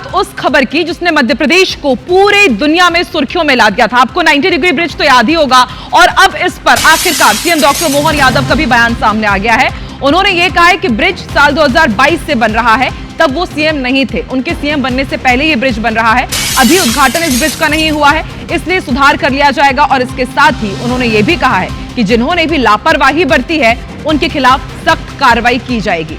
बात उस खबर की जिसने मध्य प्रदेश को पूरे दुनिया में सुर्खियों में ला दिया था। आपको 90 डिग्री ब्रिज तो याद ही होगा और अब इस पर आखिरकार सीएम डॉक्टर मोहन यादव का भी बयान सामने आ गया है। उन्होंने ये कहा है कि ब्रिज साल 2022 से बन रहा है, तब वो सीएम नहीं थे, उनके सीएम बनने से पहले ये ब्रिज बन रहा है। अभी उद्घाटन इस ब्रिज का नहीं हुआ है, इसलिए सुधार कर लिया जाएगा। और इसके साथ ही उन्होंने ये भी कहा है कि जिन्होंने भी लापरवाही बरती है उनके खिलाफ सख्त कार्रवाई की जाएगी।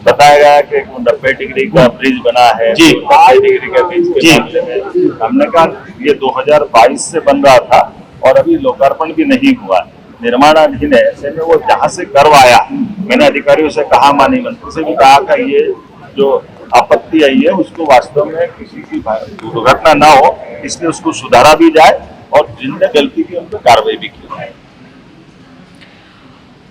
बताया गया कि 90 डिग्री का ब्रिज बना है जी, 90 डिग्री के ब्रिज के मामले में हमने कहा ये 2022 से बन रहा था और अभी लोकार्पण भी नहीं हुआ, निर्माणाधीन है। ऐसे में वो जहाँ से करवाया, मैंने अधिकारियों से कहा, माननीय मंत्री से भी कहा कि ये जो आपत्ति आई है उसको वास्तव में किसी की दुर्घटना ना हो, इसलिए उसको सुधारा भी जाए और जिनने गलती की उन पर कार्रवाई भी की जाए।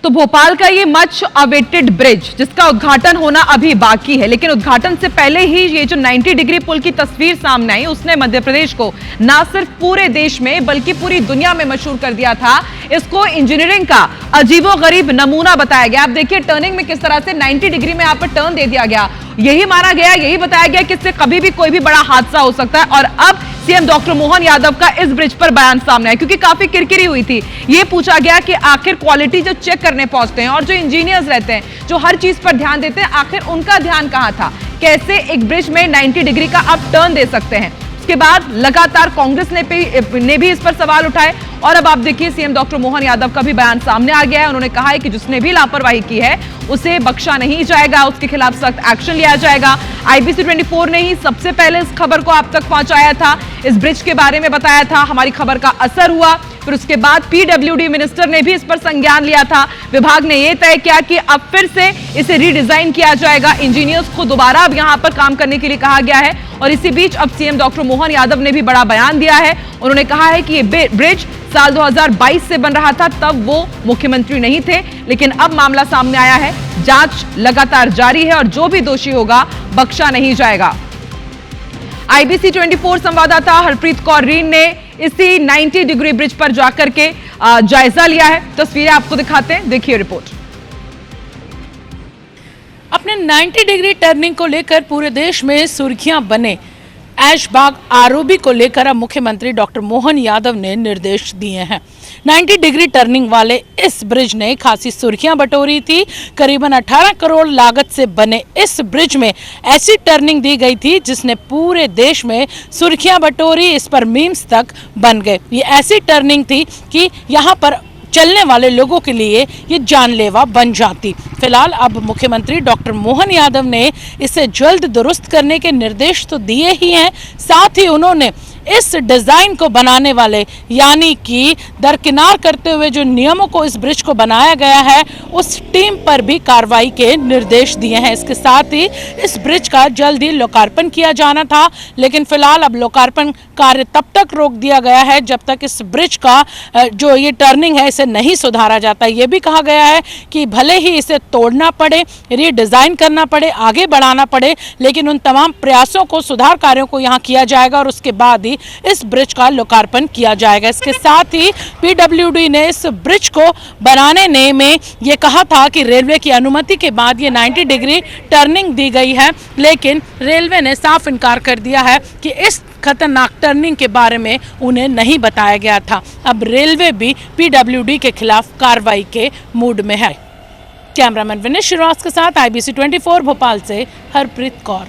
तो भोपाल का ये मच अवेटेड ब्रिज जिसका उद्घाटन होना अभी बाकी है, लेकिन उद्घाटन से पहले ही ये जो 90 डिग्री पुल की तस्वीर सामने आई उसने मध्य प्रदेश को ना सिर्फ पूरे देश में बल्कि पूरी दुनिया में मशहूर कर दिया था। इसको इंजीनियरिंग का अजीबोगरीब नमूना बताया गया। आप देखिए टर्निंग में किस तरह से 90 डिग्री में यहाँ पर टर्न दे दिया गया, यही माना गया, यही बताया गया कि इससे कभी भी कोई भी बड़ा हादसा हो सकता है। और अब सीएम डॉक्टर मोहन यादव का इस ब्रिज पर बयान सामने आया क्योंकि काफी किरकिरी हुई थी। ये पूछा गया कि आखिर क्वालिटी जो चेक करने पहुंचते हैं और जो इंजीनियर्स रहते हैं, जो हर चीज पर ध्यान देते हैं, आखिर उनका ध्यान कहां था? कैसे एक ब्रिज में 90 डिग्री का आप टर्न दे सकते हैं? उसके बाद लगातार कांग्रेस ने भी इस पर सवाल उठाए और अब आप देखिए सीएम डॉक्टर मोहन यादव का भी बयान सामने आ गया है। उन्होंने कहा है कि जिसने भी लापरवाही की है उसे बख्शा नहीं जाएगा, उसके खिलाफ सख्त एक्शन लिया जाएगा। आईबीसी 24 ने ही सबसे पहले इस खबर को आप तक पहुंचाया था, इस ब्रिज के बारे में बताया था, हमारी खबर का असर हुआ। फिर उसके बाद पीडब्ल्यूडी मिनिस्टर ने भी इस पर संज्ञान लिया था। विभाग ने यह तय किया कि अब फिर से इसे रीडिजाइन किया जाएगा। इंजीनियर्स को दोबारा अब यहां पर काम करने के लिए कहा गया है और इसी बीच अब सीएम डॉक्टर मोहन यादव ने भी बड़ा बयान दिया है। उन्होंने कहा है कि ये ब्रिज साल 2022 से बन रहा था, तब वो मुख्यमंत्री नहीं थे, लेकिन अब मामला सामने आया है, जांच लगातार जारी है और जो भी दोषी होगा बख्शा नहीं जाएगा। आईबीसी 24 संवाददाता हरप्रीत कौर रीन ने इसी 90 डिग्री ब्रिज पर जाकर के जायजा लिया है। तस्वीरें आपको दिखाते हैं, देखिए रिपोर्ट। अपने 90 डिग्री टर्निंग को लेकर पूरे देश में सुर्खियां बने ऐशबाग आरओबी को लेकर अब मुख्यमंत्री डॉक्टर मोहन यादव ने निर्देश दिए हैं। 90 डिग्री टर्निंग वाले इस ब्रिज ने खासी सुर्खियां बटोरी थी। करीबन 18 करोड़ लागत से बने इस ब्रिज में ऐसी टर्निंग दी गई थी जिसने पूरे देश में सुर्खियां बटोरी, इस पर मीम्स तक बन गए। ये ऐसी टर्निंग थी कि यहाँ पर चलने वाले लोगों के लिए ये जानलेवा बन जाती। फिलहाल अब मुख्यमंत्री डॉक्टर मोहन यादव ने इसे जल्द दुरुस्त करने के निर्देश तो दिए ही हैं, साथ ही उन्होंने इस डिजाइन को बनाने वाले यानी कि दरकिनार करते हुए जो नियमों को इस ब्रिज को बनाया गया है उस टीम पर भी कार्रवाई के निर्देश दिए हैं। इसके साथ ही इस ब्रिज का जल्द ही लोकार्पण किया जाना था, लेकिन फिलहाल अब लोकार्पण कार्य तब तक रोक दिया गया है जब तक इस ब्रिज का जो ये टर्निंग है इसे नहीं सुधारा जाता। ये भी कहा गया है कि भले ही इसे तोड़ना पड़े, रीडिजाइन करना पड़े, आगे बढ़ाना पड़े, लेकिन उन तमाम प्रयासों को, सुधार कार्यों को यहाँ किया जाएगा और उसके बाद ही इस ब्रिज का लोकार्पण किया जाएगा। इसके साथ ही पीडब्ल्यूडी ने इस ब्रिज को बनाने में ये कहा था कि रेलवे की अनुमति के बाद ये 90 डिग्री टर्निंग दी गई है, लेकिन रेलवे ने साफ इनकार कर दिया है कि इस खतरनाक टर्निंग के बारे में उन्हें नहीं बताया गया था। अब रेलवे भी पीडब्ल्यूडी के खिलाफ कार्रवाई के मूड में है। कैमरामैन विनेश श्रीवास्तव के साथ आईबीसी 24 भोपाल से हरप्रीत कौर।